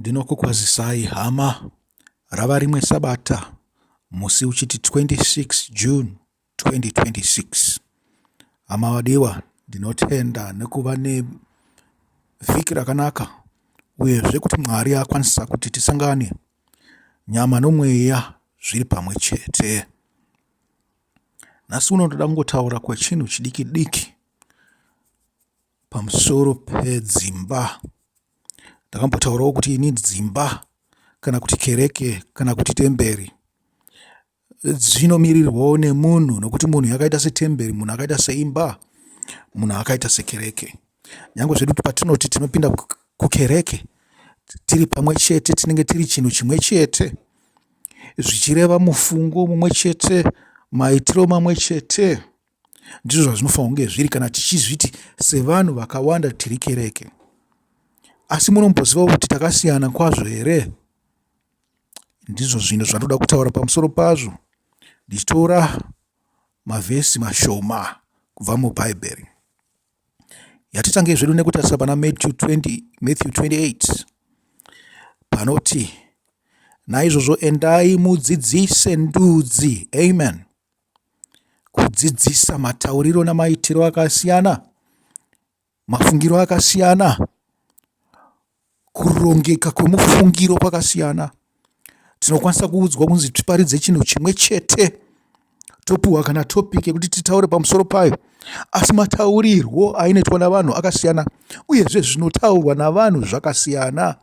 Ndinokukwazisai hama, rava rimwe Sabata, musi uchiti 26 June 2026. Hama wadiwa, ndinotenda nekuva nevhiki rakanaka, uyezve kuti Mwari akwanisa kuti tisangane nyama nomweya zviri pamwe chete. Nhasi uno ndoda kungotaura kwechinhu chidiki diki pamusoro pedzimba. Ndakambotaurawo kuti ini dzimba kana kuti kereke kana kuti temberi zvinomirirwawo nemunhu, nokuti munhu yakaita setemberi, munhu akaita seimba, munhu akaita sekereke. Nyange zvedu patinoti tinopinda kukereke tiri pamwe chete, tinenge tiri chinhu chimwe chete, zvichireva mufungo mumwe chete, maitiro mamwe chete. Ndizvo zvazvinofanira kunge zviri kana tichizviti sevanhu vakawanda tiri kereke. Asi munomboziva kuti takasiyana kwazvo here? Ndizvo zvinhu zvanoda kutaura pamusoro pazvo, ndichitora mavhesi mashoma kubva mubhaibheri. Yatitange zvedu nekutarisa pana Matthew 28 panoti, naizvozvo endai mudzidzise ndudzi. Amen. Kudzidzisa matauriro namaitiro akasiyana, mafungiro akasiyana, kurongeka kwemufungiro kwakasiyana. Tinokwanisa kuudzwa kunzi tiparidze chinhu chimwe chete, topuhwa kana topic yekuti titaure pamusoro payo, asi mataurirwo ainoitwa navanhu akasiyana, uyezve zvinotaurwa navanhu zvakasiyana.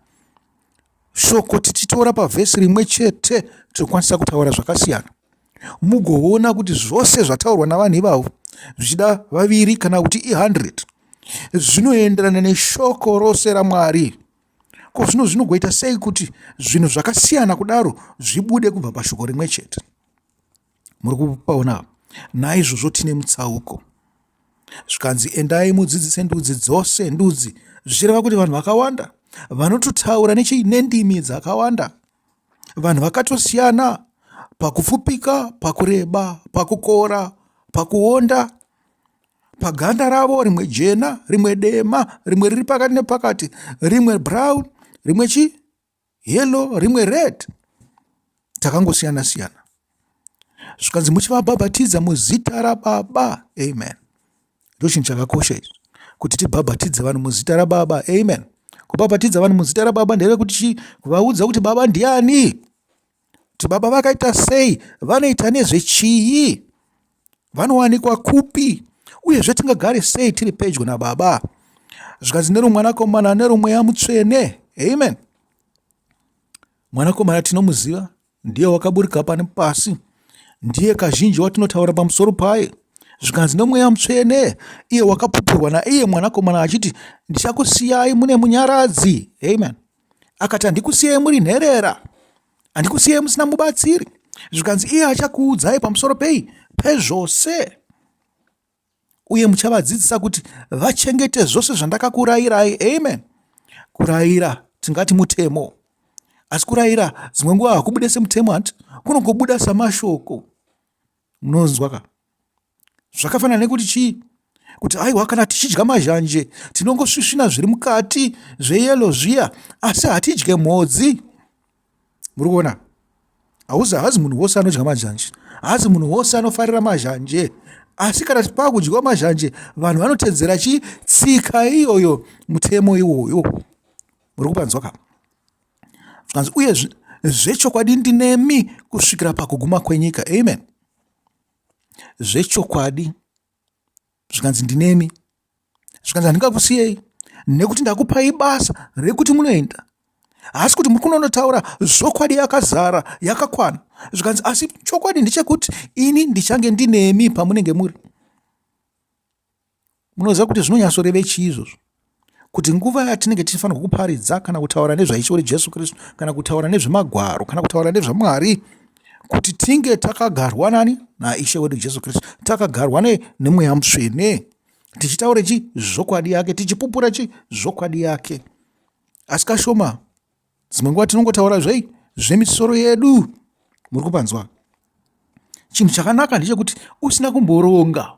Shoko tichitora pavhesi rimwe chete tinokwanisa kutaura zvakasiyana. Mugoona kuti zvose zvataurwa navanhu ivavo, zvichida vaviri kana kuti 100, zvinoenderana neshoko rose raMwari. Ko zvino zvinogoita sei kuti zvinhu zvakasiyana kudaro zvibude kubva pashoko rimwe chete? Muri kupaona? Naizvozvo tine mutsauko. Zvikanzi endai mudzidzise ndudzi dzose, ndudzi zvichireva kuti vanhu vakawanda vanototaura nendimi dzakawanda, vanhu vakatosiyana pakupfupika, pakureba, pakukora, pakuonda, paganda ravo, rimwe jena, rimwe dema, rimwe riri pakati nepakati, rimwe brown, rimwe yellow, rimwe red. Takangosiyana siyana. Zvikanzi muchivabhabhatidza muzita raBaba. Amen. Ndo chinhu chakakosha izvi, kuti tibhabhatidze vanhu muzita raBaba. Amen. Kubhabhatidza vanhu muzita raBaba ndeyekuti kuvaudza kuti Baba ndiani, kuti Baba vakaita sei, vanoita nezvechii, vanowanikwa kupi, uyezve tingagare sei tiri pedyo naBaba. Zvikanzi neromwanakomana neromweya mutsvene. Amen. Mwanakomana tinomuziva, ndiye wakaburika pane pasi, ndiye kazhinji watinotaura pamusoro paye. Zvikanzi nomweya mutsvene, iye wakapupurwa naiye mwanakomana achiti, ndichakusiyai mune munyaradzi. Amen. Akati, handikusiyai muri nherera, handikusiyai musina mubatsiri. Zvikanzi iye achakuudzai pamusoro pezvose, uye muchavadzidzisa kuti vachengete zvose zvandakakurayirai. Amen. Kurayira tingati mutemo, asi kurayira dzimwe nguva hakubude semutemo, hanti kunongobuda samashoko. Munonzwa ka? Zvakafanana nekuti chii? Kuti aiwa, kana tichidya mazhanje tinongosvisvina zviri mukati zveyelo zviya, asi hatidye mhodzi. Muri kuona? Hazi munhu wose anodya mazhanje, hazi munhu wose anofarira mazhanje, asi kana pakudyiwa mazhanje vanhu vanotedzera tsika iyoyo, mutemo iwoyo. Muri kupanzwa ka? Zvikanzi uye zvechokwadi ndinemi kusvikira pakuguma kwenyika. Amen. Zvechokwadi. Zvikanzi ndinemi. Zvikanzi handingakusiyei, nekuti ndakupai basa rekuti munoenda. Asi kuti muri kunotaura zvokwadi yakazara, yakakwana. Zvikanzi asi chokwadi ndechekuti ini ndichange ndinemi pamunenge muri. Munoziva kuti zvinonyatsoreve chii izvozvo? Kuti nguva yatinenge tichifanirwa kuparidza kana kutaura nezvaishe Jesu Kristu, kana kutaura nezvemagwaro, kana kutaura nezvaMwari, kuti tinge takagarwa nani? Naishe wedu Jesu Kristu, takagarwa nemweya mutsvene, tichitaura zvokwadi yake, tichipupura zvokwadi yake. Asi kashoma dzimwe nguva tinongotaura zvemisoro yedu. Muri kupanzwa? Chinhu chakanaka ndechekuti usina kumboronga,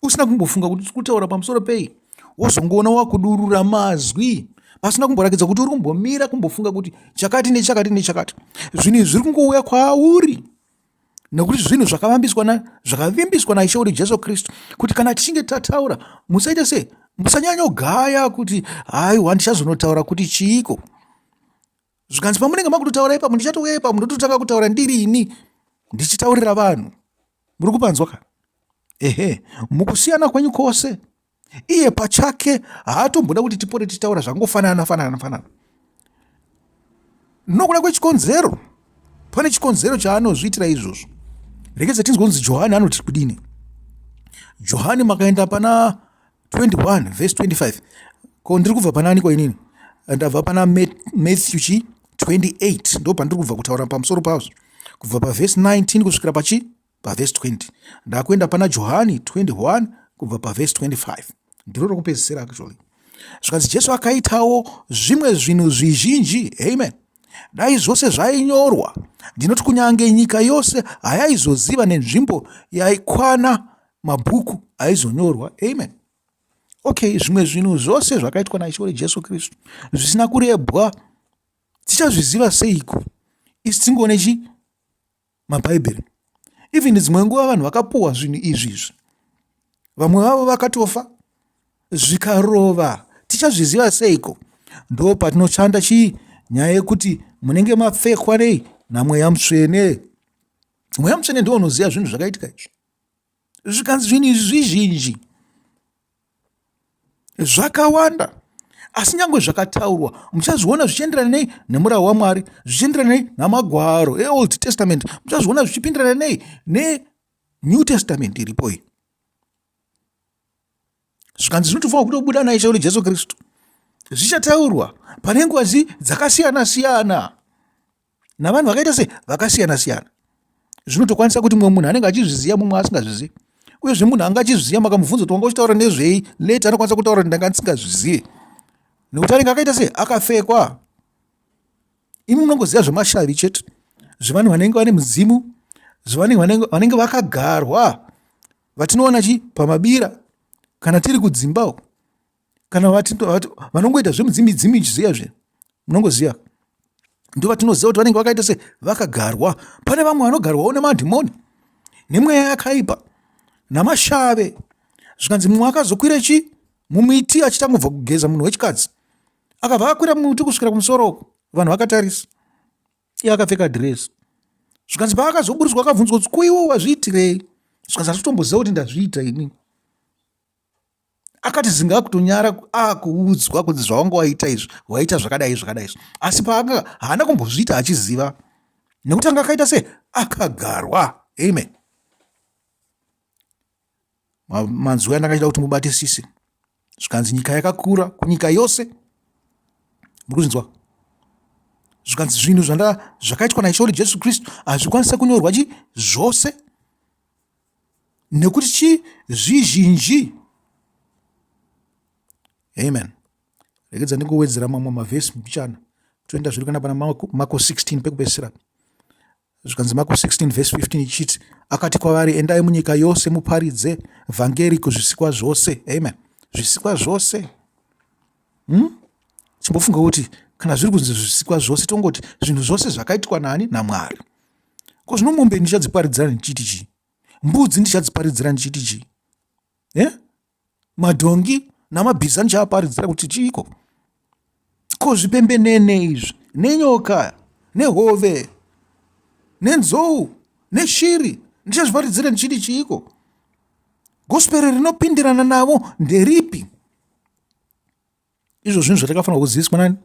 usina kumbofunga kuti kutaura pamusoro pei, wozongoona wakudurura mazwi pasina kumborakidza kuti uri kumbomira kumbofunga kuti chakati nechakati nechakati. Zvinhu zviri kungouya kwauri nekuti zvinhu zvakavimbiswa naishe wedu Jesu Kristu, kuti kana tichinge tataura musaita sei, musanyanyogaya kuti haiwa ndichazonotaura kuti chiiko. Zvikanzi pamunenge makutotaura ipapo ndichatouya ipapo ndototanga kutaura ndirini ndichitaurira vanhu. Muri kupanzwa ka? Mukusiyana kwenyu kwose iye pachake haatomboda kuti tipote tichitaura zvangofanana. Nokuda kwechikonzero, pane chikonzero chaanozviitira izvozvo. Rekedza tinzwe kunzi Johani anoti kudini. Johani makaenda pana 21 verse 25. Ko ndiri kubva pana aniko inini? Ndabva pana Matthew 28 ndo pandiri kubva kutaura pamusoro pazvo. Kubva pa verse 19 kusvikira pa verse 20. Ndakuenda pana Johani 21 kubva pa verse 25. Ndiro rokupedzisira actually. Zvikanzi Jesu akaitawo zvimwe zvinhu zvizhinji. Amen. Dai zvose zvainyorwa, ndinoti kunyange nyika yose hayaizoziva nenzvimbo yaikwana mabhuku aizonyorwa. Amen. Okay, zvimwe zvinhu zvose zvakaitwa naishe wedu Jesu Kristu zvisina kurebwa, tichazviziva seiko isi tingoone mabhaibheri? Even dzimwe nguva vanhu vakapuhwa zvinhu izvizvi, vamwe vavo vakatofa zvikarova, tichazviziva seiko? Ndo patinochanda nyaya yekuti munenge mapfekwa nei namweya mutsvene. Mweya mutsvene ndiwo unoziva zvinhu zvakaitika izvi. Zvikanzi zvinhu zvizhinji zvakawanda, asi nyange zvakataurwa muchazviona zvichienderana nei nemurayiro waMwari, zvichienderana nei namagwaro eOld Testament, muchazviona zvichipindirana nei neNew Testament iripo iyi. Zvikanzi zvinotofanira kutobuda naishe wedu Jesu Kristu, zvichataurwa pane nguva dzakasiyana-siyana navanhu vakaita vakasiyana-siyana. Zvinotokwanisa kuti mumwe munhu anenge achizviziva mumwe asingazvizivi, uyezve munhu anga achizviziva makamubvunza kuti wanga uchitaura nezvei leti, anokwanisa kutaura kuti ndanga ndisingazvizivi nekuti anenge akaita akafekwa. Imi munongoziva zvemashavi chete, zvevanhu vanenge vane mudzimu, zvevanhu vanenge vakagarwa, vatinoona pamabira kana tiri kudzimba, kana vanongoita zvemudzimi zviya munongoziva, ndo vatinoziva kuti vanenge vakaita vakagarwa. Pane vamwe vanogarwawo nemadhimoni nemweya yakaipa namashave. Zvikanzi mumwe akazokwira mumiti achitangobva kugeza, munhu wechikadzi akabva akwira mumuti kusvikira kumusoro, vanhu vakatarisa, iye akapfeka dhiresi. Zvikanzi paakazoburiswa akabvunzwa kuti kuiwo wazviitirei? Zvikanzi atotomboziva kuti ndazviita ini. Akati zinga kutonyara akuudzwa kuti zvawanga waita izvi, waita zvakadai. Asi haana kumbozviita achiziva, nekuti anga akaita akagarwa. Amen. Manzwi andakachida kuti mubatisise. Zvikanzi nyika yakakura, kunyika yose. Murikuzvinzwa? Zvikanzi zvinhu zvakaitwa naishe wedu Jesu Kristu hazvikwanisa kunyorwa zvose, nekuti zvizhinji. Amen. Rekedza ndingowedzera mamwe mavhesi mbichana. Toenda zviri kana pana Marko 16 pekupedzisira. Zvikanzi Marko 16 verse 15 ichiti, akati kwavari, endai munyika yose muparidze vhangeri kuzvisikwa zvose. Amen. Zvisikwa zvose. Chimbofunga kuti kana zviri kunzi zvisikwa zvose, tongoti zvinhu zvose zvakaitwa nani naMwari. Ko zvino mombe ndichadziparidzira ndichiti chii? Mbudzi ndichadziparidzira ndichiti chii? Madhongi namabhiza ndichaparidzira kuti chiiko? Ko zvipembenene izvi nenyoka nehove nenzou neshiri ndichazviparidzira ndichiti chiiko? Gosperi rinopindirana navo nderipi? Izvo zvinhu zvatakafanira kuziviswa nani?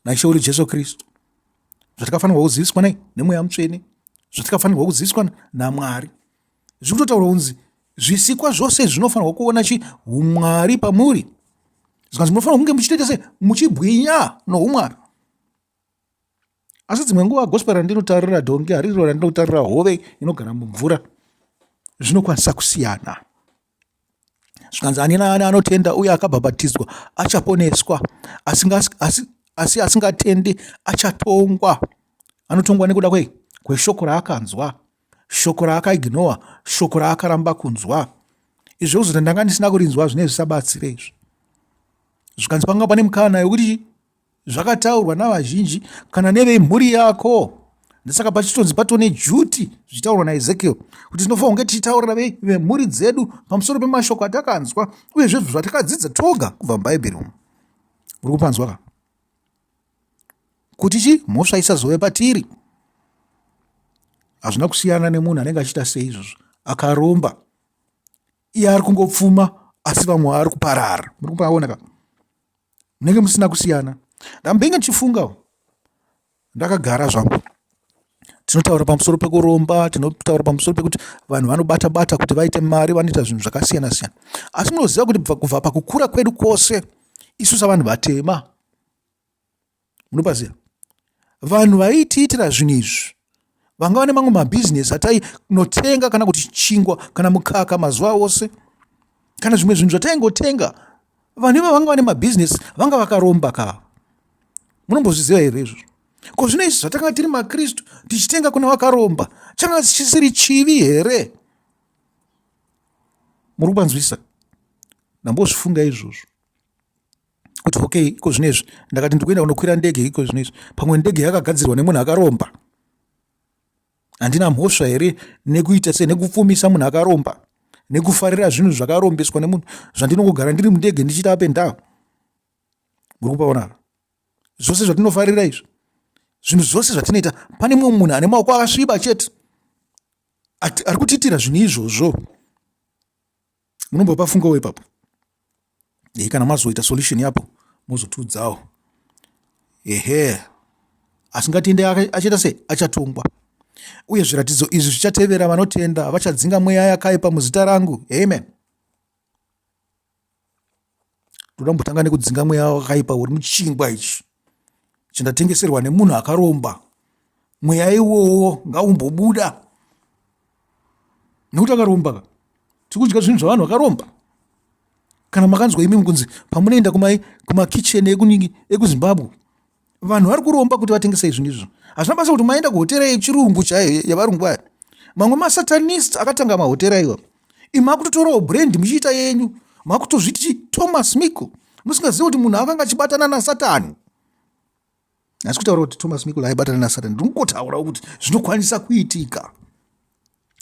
Naishe wedu Jesu Kristu. Zvatakafanirwa kuziviswa nai? Nemweya mutsvene. Zvatakafanirwa kuziviswa naMwari. Zviri kutotaura kunzi zvisikwa zvose zvinofanirwa kuona umwari pamuri. Zvikanzi munofanirwa kunge muchitoita muchibwinya noumwari. Asi dzimwe nguva gospel randinotarira dhongi hariro randinotarira hove inogara mumvura. Zvinokwanisa kusiyana. Zvikanzi ani naani anotenda uye akabhabhatidzwa achaponeswa, asi asingatendi achatongwa. Anotongwa nekuda kweshoko raakanzwa, shoko raakaignora, shoko raakaramba kunzwa. Izvo kuti ndanga ndisina kurinzwa zvinezvi sabatsira izvi. Zvikanzi panga pane mukana yokuti zvakataurwa navazhinji kana nevemhuri yako. Ndisaka pachitonzi patone juti zvichitaurwa naEzekiel kuti tinofanira kunge tichitaurira vemhuri dzedu pamusoro pemashoko atakanzwa uye zvezvo zvatakadzidza toga kubva mubhaibheri umu. Uri kupanzwa ka? Kuti mhosva isazove patiri. Hazvina kusiyana nemunhu anenge achiita seizvozvo akaromba, iye ari kungopfuma asi vamwe ari kuparara. Muri kupaona ka? Munenge musina kusiyana. Ndambenge ndichifunga, ndakagara zvangu, tinotaura pamusoro pekuromba, tinotaura pamusoro pekuti vanhu vanobata-bata kuti vaite mari, vanoita zvinhu zvakasiyana-siyana. Asi munoziva kuti kubva pakukura kwedu kwose isu savanhu vatema, munopaziva, vanhu vaitiitira zvinhu izvi vangava nemamwe mabhizinesi atainotenga kana kuti chingwa kana mukaka mazuva ose kana zvimwe zvinhu zvataingotenga, vanhu iva vanga vane mabhizinesi vanga vakaromba ka. Munombozviziva here izvozvo? Ko zvino izvi zvatanga tiri makristu tichitenga kuna vakaromba changa chisiri chivi here? Muri kupanzwisa? Ndambozvifunga izvozvo kuti okay, iko zvino izvi ndakati ndikuenda kunokwira ndege, iko zvino izvi pamwe ndege yakagadzirwa nemunhu akaromba, handina mhosva here nekuita se nekupfumisa munhu akaromba, nekufarira zvinhu zvakarombeswa nemunhu zvandinongogara ndiri mundege ndichita up and down? Muri kupaona? Zvose zvatinofarira izvi, zvinhu zvose zvatinoita, pane mumwe munhu ane maoko akasviba chete ari kutiitira zvinhu izvozvo. Munombopafungawo ipapo? Kana mazoita solution yapo mozotiudzawo. Asi ngatiende achaita sei? Achatongwa. Uye zviratidzo izvi zvichatevera vanotenda, vachadzinga mweya yakaipa muzita rangu. Amen. Toda mbotanga nekudzinga mweya wakaipa uri muchingwa ichi chindatengeserwa nemunhu akaromba. Mweya iwowo ngaumbobuda. Nekuti akaromba tikudya zvinhu zvavanhu vakaromba. Kana makanzwa imi kunzi pamunoenda kumakicheni ekuZimbabwe vanhu vari kuromba kuti vatengese zvinhu izvo. Hazvina basa kuti maenda kuhotera yechirungu chaiyo yavarungu aya. Mamwe masatanist akatanga mahotera iwa. Makutotorawo brand muchiita yenyu, makutozviti Thomas Miko, musingazivi kuti munhu akanga achibatana naSatani. Asi kutaura kuti Thomas Miko aibatana naSatani, ndingotaura kuti zvinokwanisa kuitika.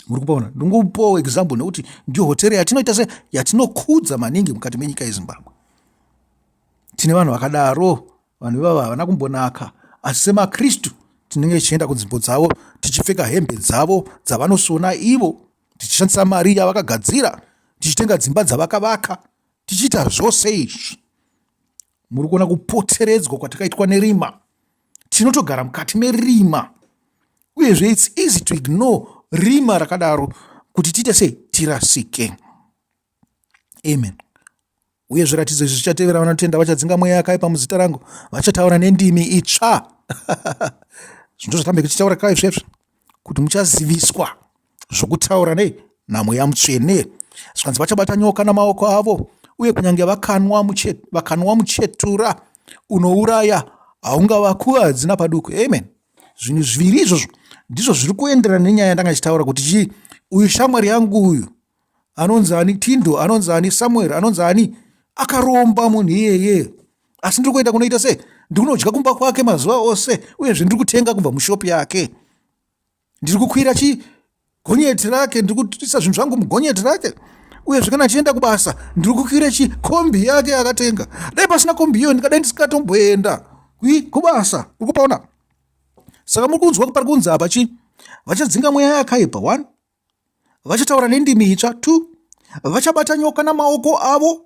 Muri kupaona? Ndingopawo example nekuti ndio hotera yatinoita se yatinokudza maningi mukati menyika yeZimbabwe. Tine vanhu vakadaro, vanhu ivava havana kumbonaka, asi semakristu tinenge tichienda kunzvimbo dzavo tichipfeka hembe dzavo dzavanosona ivo, tichishandisa mari yavakagadzira, tichitenga dzimba dzavakavaka, tichiita zvose izvi. Muri kuona kupoteredzwa kwatakaitwa nerima. Tinotogara mukati merima, uyezve it's easy to ignore rima rakadaro kuti tiite sei? Tirasike. Amen. Uye zviratidzo izvi zvichatevera vanotenda, vachadzinga mweya yakaipa muzita rangu, vachataura nendimi itsva. Zvino zvatambeka tichitaura kai zvezvo kuti muchaziviswa zvokutaura namweya mutsvene. Zvikanzi vachabata nyoka namaoko avo, uye kunyange vakanwa muchetura unouraya haungavakuwadzi napaduku. Amen. Zvinhu zviviri izvozvo ndizvo zviri kuenderana nenyaya yandanga chitaura kuti uyu shamwari yangu uyu anonzi ani Tindo, anonzi ani Samuel, anonzi ani akaromba munhu iyeye, asi ndiri kuenda kunoita se ndiri kunodya kumba kwake mazuva ose, uyezve ndiri kutenga kubva mushopi yake, ndiri kukwira chigonyeti rake, ndiri kuisa zvinhu zvangu mugonyeti rake, uyezve kana chienda kubasa ndiri kukwira chikombi yake akatenga. Dai pasina kombi iyo ndingadai ndisingatomboenda kubasa. Uri kupaona? Saka muri kunzwa pari kunzi apa vachadzinga mweya yakaipa 1, vachataura nendimi itsva 2, vachabata nyoka namaoko avo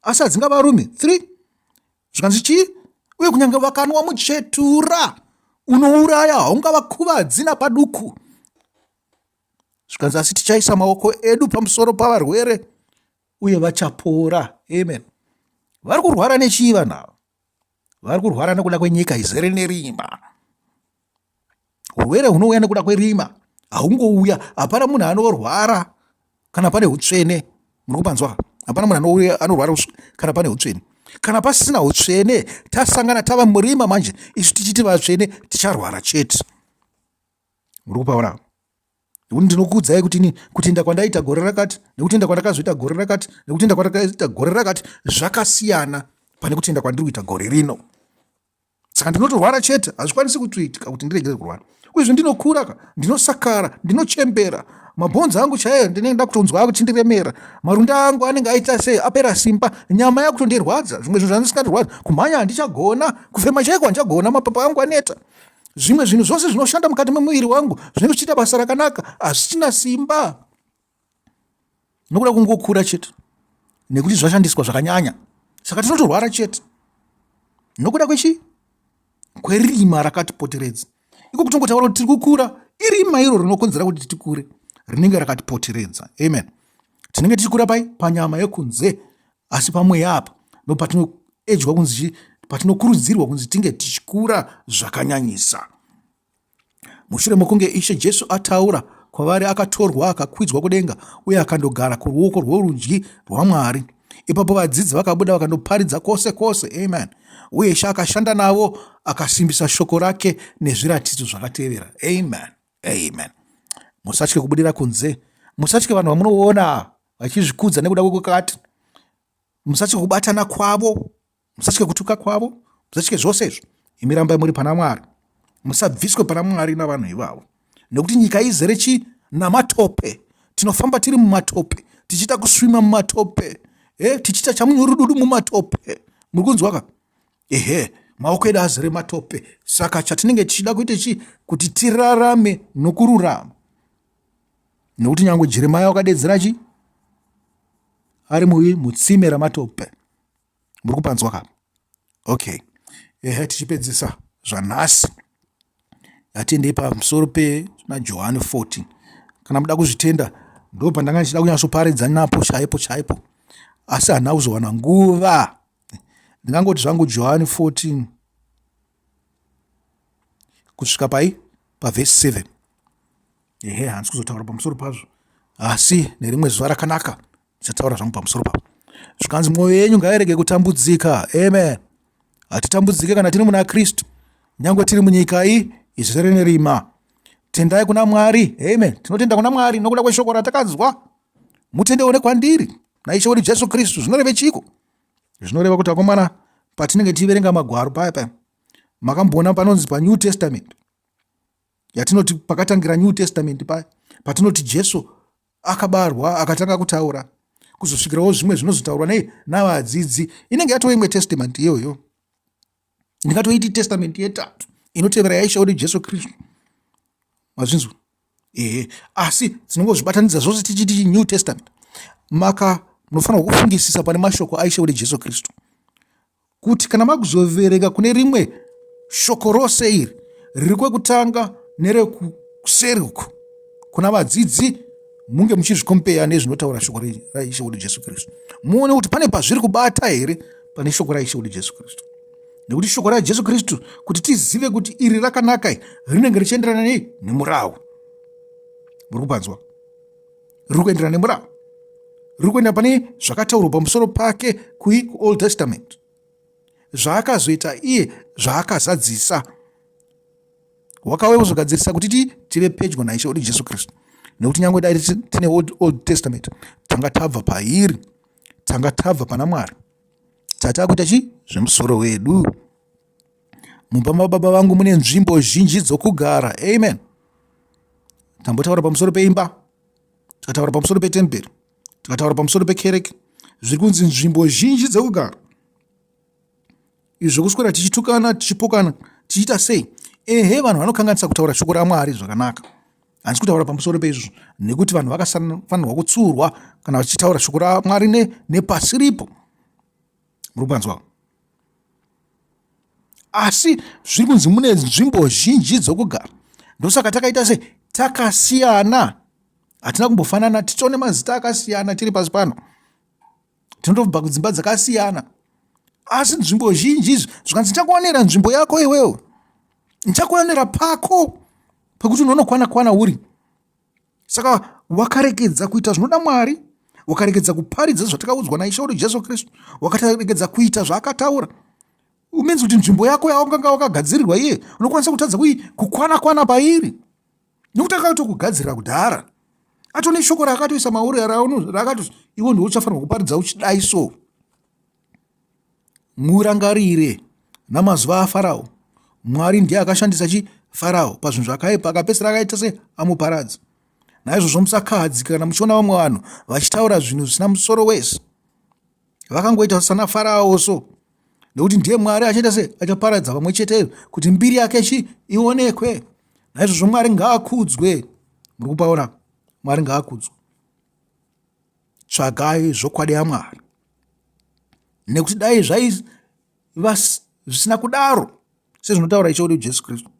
asi adzinga varume 3, zvikanzi chii? Uye kunyange vakanwa muchetura unouraya haungavakuvadzi napaduku. Zvikanzi asi tichaisa maoko edu pamusoro pavarwere uye vachapora. Amen. Vari kurwara nechii vanhu ava? Vari kurwara nekuda kwenyika izere nerima. Urwere hunouya nekuda kwerima haungouya. Hapana munhu anorwara kana pane utsvene. Muri kupanzwa? Hapana munhu anorwara kana pane utsvene. Kana pasina utsvene, tasangana tava murima manje, isu tichiti vatsvene ticharwara chete. Muri kupaona? Ndinokuudzai kuti ndakwandaita gore rakati, nekuti ndakwandakazoita gore rakati, nekuti ndakwandakaita gore rakati zvakasiyana pane kutenda kwandiri kuita gore rino. saka ndinotorwara chete, hazvikwanisi kutoitika kuti ndirege kurwara. Uyezve ndinokura, ndinosakara, ndinochembera, mabhonzo angu chaiyo ndinenge ndakutonzwa akuchindiremera, marunda angu anenge aita sei apera simba, nyama yakutondirwadza, zvimwe zvinhu zvandisingandirwadza, kumhanya handichagona, kufema chaiko handichagona, mapapa angu aneta. Zvimwe zvinhu zvose zvinoshanda mukati memuviri wangu zvinenge zvichiita basa rakanaka, hazvichina simba, nokuda kungokura chete nekuti zvashandiswa zvakanyanya. Saka tinotorwara chete nokuda kwerima rakatipoteredza. Iko kutongotaura kuti tiri kukura, irima iro rinokonzera kuti tikure rinenge rakatipoteredza. Amen. Tinenge tichikura panyama yekunze, asi pamweya apa ndopatinoedzwa kunzi, patinokurudzirwa kunzi tinge tichikura zvakanyanyisa. Mushure mokunge Ishe Jesu ataura kwavari akatorwa akakwidzwa kudenga uye akandogara kuruoko rworudyi rwaMwari, ipapo vadzidzi vakabuda vakandoparidza kwose kwose. Amen. Uye Ishe akashanda navo akasimbisa shoko rake nezviratidzo zvakatevera. Amen. Amen. Musatye kubudira kunze, musatye vanhu vamunoona vachizvikudza nekuda kwekukati, musatye kubatana kwavo, musatye kutuka kwavo, musatye zvose izvo. Imi rambai muri pana Mwari, musabviswe pana Mwari navanhu ivavo, nekuti nyika izere namatope. Tinofamba tiri mumatope, tichiita kusvima mumatope, tichiita chamunyorududu mumatope. Muri kunzwa? Maoko edu azere matope. Saka chatinenge tichida kuita kuti tirarame nokururama. Nokuti nyange Jeremia wakadedzera ari mutsime ramatope. Muri kupanzwa kapa? Okay. Tichipedzisa zvanhasi yatiendei pamusoro na Johani 14. Kana muda kuzvitenda ndo pandanga ndichida kunyatsoparidza napo chaipo, asi handina kuzowana nguva. Ndingangoti zvangu Johani 14 kusvika pavhesi 7. Handisi kuzotaura pamusoro pazvo, asi nerimwe zuva rakanaka ndichataura zvangu pamusoro pavo. Zvikanzi mwoyo yenyu ngairege kutambudzika. Amen. Hatitambudzike kana tiri muna Kristu, nyange tiri munyika iyi izere nerima. Tendai kuna Mwari. Amen. Tinotenda kuna Mwari nokuda kweshoko ratakadzwa. Mutendewo kwandiri naIshe wedu Jesu Kristu. Zvinoreva chiko? Zvinoreva kuti akomana, patinenge tiverenga magwaro paya makamboona panonzi paNew Testament, yatinoti pakatangira New Testament paya, patinoti Jesu akabarwa akatanga kutaura, kuzosvikirawo zvimwe zvinozotaurwa navadzidzi, inenge yatova imwe testament iyoyo. Ndingatoiti testament yetatu inotevera yaIshe wedu Jesu Kristu. Mazvinzwa? Asi tinongozvibatanidza zvose tichiti New Testament. Munofanirwa kufungisisa pane mashoko aIshe wedu Jesu Kristu, kuti kana makuzoverenga kune rimwe shoko rose iri riri kwekutanga nerekuseri uku kuna vadzidzi, munge muchizvikompeya nezvinotaura shoko raIshe wedu Jesu Kristu, muone kuti pane pazviri kubata here pane shoko raIshe wedu Jesu Kristu. Nekuti shoko raJesu Kristu, kuti tizive kuti iri rakanaka, rinenge richienderana nemurawo. Muri kupanzwa? Riri kuenderana nemurawo, riri kuenda pane zvakataurwa pamusoro pake kuOld Testament, zvaakazoita iye, zvaakazadzisa. Wakauya kuzogadzirisa kuti tive pedyo naIshe wedu Jesu Kristu. Nekuti nyange dai tine Old Testament, tanga tabva pairi, tanga tabva pana Mwari, tatakuita zvemusoro wedu. Mumba mababa vangu mune nzvimbo zhinji dzokugara. Amen. Tambotaura pamusoro peimba, tikataura pamusoro petemberi, tikataura pamusoro pekereke, zviri kunzi nzvimbo zhinji dzokugara. Izvo kuswera tichitukana, tichipokana, tichiita sei? Vanhu vanokanganisa kutaura shoko raMwari zvakanaka. Handisi kutaura pamusoro peizvo, nekuti vanhu vakafanirwa kutsurwa kana vachitaura shoko raMwari nepasi ripo. Muri kupanzwa? Asi zviri kunzi mune nzvimbo zhinji dzokugara. Ndosaka takaita takasiyana. Hatina kumbofanana, titone mazita akasiyana tiri pasi pano. Tinotobva kudzimba dzakasiyana. Asi nzvimbo zhinji izvi, zvikanzi ndichakuonera nzvimbo yako iwewe, ndichakuonera pako pekuti unonokwana uri. Saka wakarekedza kuita zvinoda Mwari, wakarekedza kuparidza zvatakaudzwa naIshe wedu Jesu Kristu, wakarekedza kuita zvaakataura. Umenzi kuti nzvimbo yako yaunganga wakagadzirirwa iye, unokwanisa kutadza kukwana pairi. Nekuti akatokugadzirira kudhara. Atone shoko rakatoisa mauri rakati iwe ndiwe uchafanirwa kuparidza uchidai so. Murangarire namazuva aFarao, Mwari ndiye akashandisa Farao pazvinhu zvakaipa akapedzisira akaita seamuparadzi. Naizvozvo musakahadzika kana muchiona vamwe vanhu vachitaura zvinhu zvisina musoro wese. Vakangoita sana Farao so, nekuti ndiye Mwari achaita achaparadza vamwe cheteyo kuti mbiri yake ionekwe. Naizvozvo Mwari ngaakudzwe. Muri kupaona? Mwari ngaakudzwe. Tsvagai zvokwadi yaMwari, nekuti dai zvaiva zvisina kudaro sezvinotaura Ishe wedu Jesu Kristu,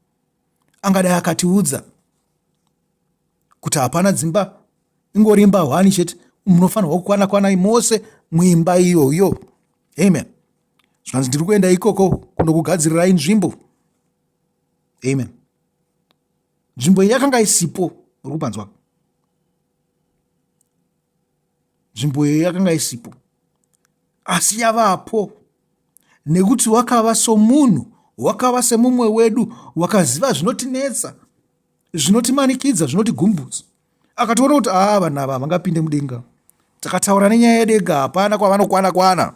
angadai akatiudza kuti hapana dzimba, ingori imba 1 chete munofanirwa kukwana mose muimba iyoyo. Amen. Zvanzi ndiri kuenda ikoko kundokugadzirirai nzvimbo. Amen. Nzvimbo iyi yakanga isipo. Uri kupanzwa? Nzvimbo iyi yakanga isipo, asi yavapo nekuti wakava somunhu, wakava semumwe wedu, wakaziva zvinotinetsa, zvinotimanikidza, zvinotigumbudza. Akatoona kuti vanhu ava vangapinde mudenga, takataura nenyaya yedenga, hapana kwavanokwana.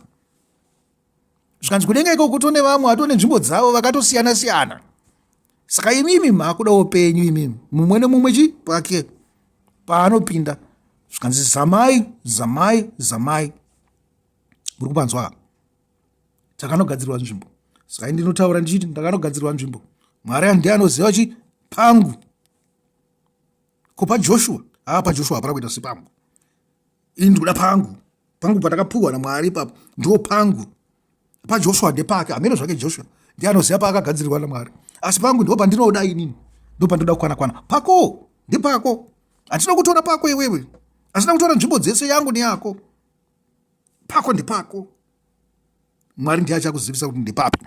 Zvikanzi kudenga ikoko kutone vamwe vatone nzvimbo dzavo vakatosiyana-siyana. Saka imimi makuda upenyu, imimi mumwe nemumwe pake paanopinda. Zvikanzi zamai. Muri kupanzwa? Takanogadzirirwa nzvimbo. Saka ndinotaura ndichiti ndakanogadzirirwa nzvimbo. Mwari ndiye anoziva pangu. Kopa Joshua, paJoshua hapana kuita sepangu. Ini ndikuda pangu patakapuhwa naMwari ipapo ndiwo pangu. PaJoshua ndepake, hamene zvake Joshua ndiye anoziva paakagadzirirwa naMwari. Asi pangu ndipo pandinoda inini, ndipo pandoda kukwana. Pako ndepako. Handina kutora pako iwewe, handina kutora nzvimbo dzese yangu neyako. Pako ndepako. Mwari ndiye achakuzivisa kuti ndepapi.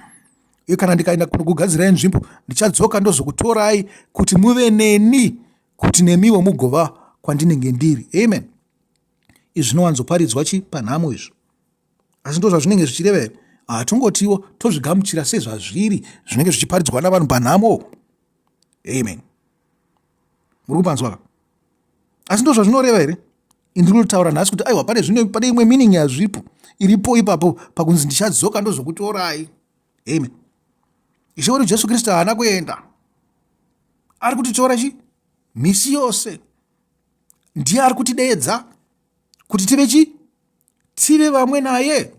Uye kana ndikaenda kunokugadzirai nzvimbo, ndichadzoka ndozokutorai kuti muve neni, kuti nemiwo mugova kwandinenge ndiri. Amen. Izvi zvinowanzoparidzwa panhamo izvo, asi ndo zvazvinenge zvichireva here? Hatongotiwo tozvigamuchira sezvazviri zvinenge zvichiparidzwa navanhu panhamo. Amen. Muri kupanzwa? Asi ndo zvazvinoreva here? Ndiri kutaura nhasi kuti aiwa pane imwe meaning yazvipo iripo ipapo pakunzi ndichadzoka ndozokutorai. Amen. Ishe wedu Jesu Kristu haana kuenda, ari kutitora misi yose. Ndiye ari kutidedza kuti tive vamwe naye.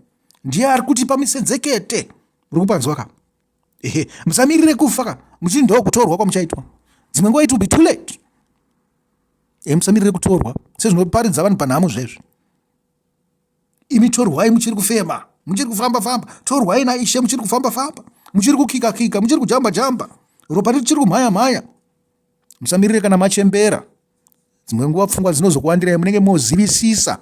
Ndiye ari kutipa misenzekete. Muri kupanzwa? Musamirire kufa muchiti ndo kutorwa kwamuchaitwa. Dzimwe nguva it will be too late. Musamirire kutorwa sezvinoparidza vanhu panhamo zvezvi. Imi torwai muchiri kufema, muchiri kufamba-famba. Torwai naIshe muchiri kufamba-famba, muchiri kukika-kika, muchiri kujamba-jamba, ropa richiri kumhanya-mhanya. Musamirire kana machembera. Dzimwe nguva pfungwa dzinozokuwandirai, munenge mozivisisa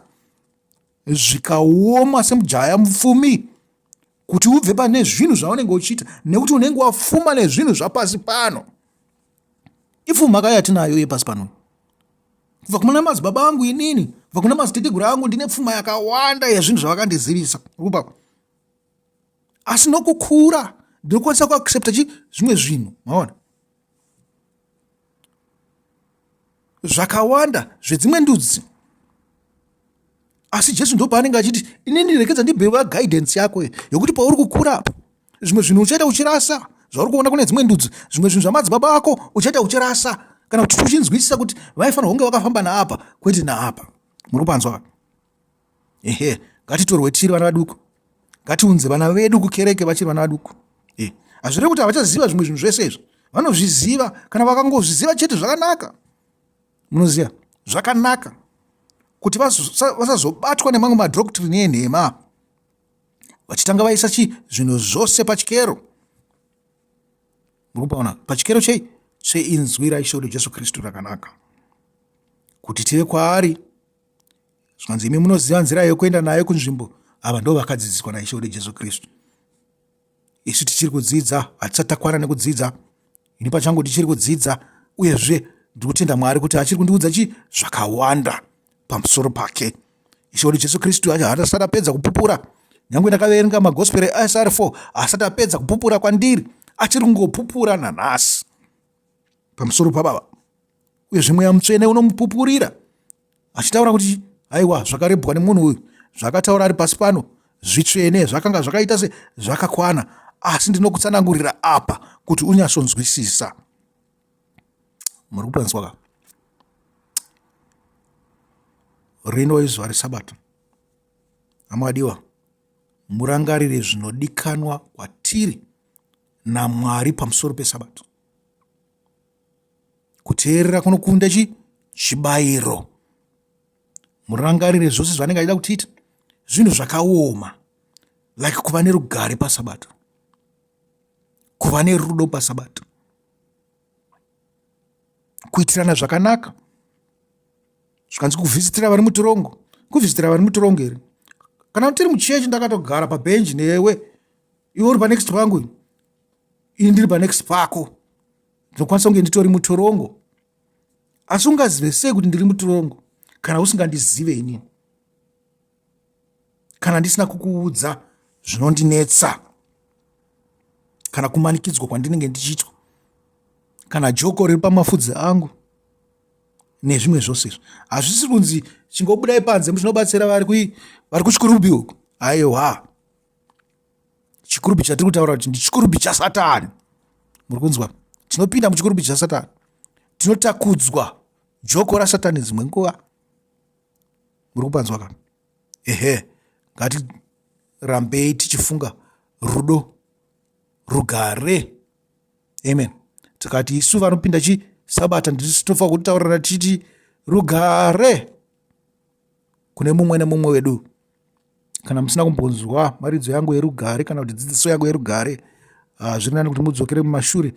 zvikaoma semujaya mupfumi kuti ubve pane zvinhu zvaunenge uchiita, nekuti unenge wafuma nezvinhu zvapasi pano. Ipfuma kaya tinayo yepasi pano. Kubva kuna madzibaba angu inini, kubva kuna madziteteguru angu, ndine pfuma yakawanda yezvinhu zvavakandizivisa. Asi nokukura ndinokwanisa kuaccepta zvimwe zvinhu, maona, zvakawanda zvedzimwe ndudzi. Asi Jesu ndo paanenge achiti inini ndirekedza ndibheva guidance yako yokuti pauri kukura apa, zvimwe zvinhu uchaita uchirasa zvauri kuona kune dzimwe ndudzi, zvimwe zvinhu zvamadzibaba ako uchaita uchirasa, kana kuti uchinzwisisa kuti vaifanira kunge vakafamba naapa kwete naapa. Muri kupanzwa? Ngatitorwe tiri vana vaduku, ngatiunze vana vedu kukereke vachiri vana vaduku. Hazvirevi kuti havachaziva zvimwe zvinhu zvese izvi, vanozviziva. Kana vakangozviziva chete zvakanaka. Munoziva zvakanaka kuti vasazobatwa nemamwe madhoktrini enhema, vachitanga vaisa zvinhu zvose pachikero. Muri kupaona? Pachikero cheinzwi raIshe wedu Jesu Kristu rakanaka, kuti tive kwaari. Zvanzi imi munoziva nzira yokuenda nayo kunzvimbo. Ava ndo vakadzidziswa naIshe wedu Jesu Kristu. Isu tichiri kudzidza, hatisati takwana nekudzidza. Ini pachangu tichiri kudzidza, uyezve ndiri kutenda Mwari kuti achiri kundiudza zvakawanda pamusoro pake. Ishe wedu Jesu Kristu haasati apedza kupupura. Nyange ndakaverenga magosperi asari 4, haasati apedza kupupura kwandiri, achiri kungopupura nanhasi pamusoro pababa. Uye zvimwe Mutsvene unomupupurira achitaura kuti aiwa, zvakarebwa nemunhu uyu, zvakataura ari pasi pano zvitsvene, zvakanga zvakaita zvakakwana. asi ndinokutsanangurira apa kuti unyatsonzwisisa. Muri kutonzwa ka? Rino izuva reSabata, amadiwa, murangarire zvinodikanwa kwatiri naMwari pamusoro peSabata. Kuteerera kunokunda chibayiro. Murangarire zvose zvanenge achida kutiita, zvinhu zvakaoma, like kuva nerugare paSabata, kuva nerudo paSabata, kuitirana zvakanaka. Zvikanzi kuvhizitira vari mutorongo, kuvhizitira vari mutorongo here? Kana tiri muchechi ndakatogara pabhenji newe, iwe uri panext pangu, ini ndiri panext pako, ndinokwanisa kunge nditori mutorongo. Asi ungazive sei kuti ndiri mutorongo kana usingandizive inini, kana ndisina kukuudza zvinondinetsa, kana kumanikidzwa kwandinenge ndichiitwa, kana joko riri pamafudzi angu nezvimwe zvose izvo? Hazvisi kunzi chingobudai panze muchinobatsira vari kuchikurubi uku. Aiwa, chikurubi chatiri kutaura kuti ndichikurubi chaSatani. Muri kunzwa? Tinopinda muchikurubi chaSatani, tinotakudzwa joko raSatani dzimwe nguva. Muri kupanzwa ka? Ehe, ngatirambei tichifunga rudo, rugare. Amen. Tikati isu vanopinda chiSabata nditofanira kutaurana tichiti rugare kune mumwe nemumwe wedu. Kana musina kumbonzwa maridzo yangu yerugare kana kuti dzidziso yangu yerugare, zviri nani kuti mudzokere mumashure,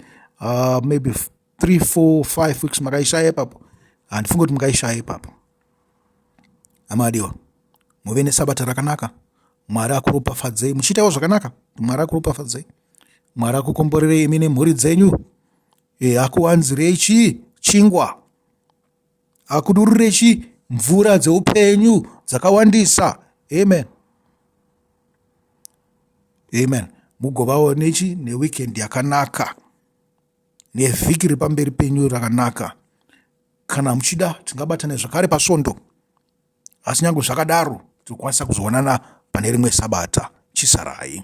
maybe 3, 4, 5 weeks makaishaya ipapo. Handifunga kuti mukaishaya ipapo. Amadiwa, muve neSabata rakanaka. Mwari akuropafadzei muchiitawo zvakanaka. Mwari akuropafadzei, Mwari akukomborerei imi nemhuri dzenyu, akuwanzirei chingwa, akudururirei mvura dzeupenyu dzakawandisa. Amen. Amen. Mugovawo neweekend yakanaka, nevhiki ripamberi penyu rakanaka. Kana muchida tingabatana zvakare pasvondo, asi nyange zvakadaro tikwanisa kuzoonana pane rimwe Sabata. Chisarai.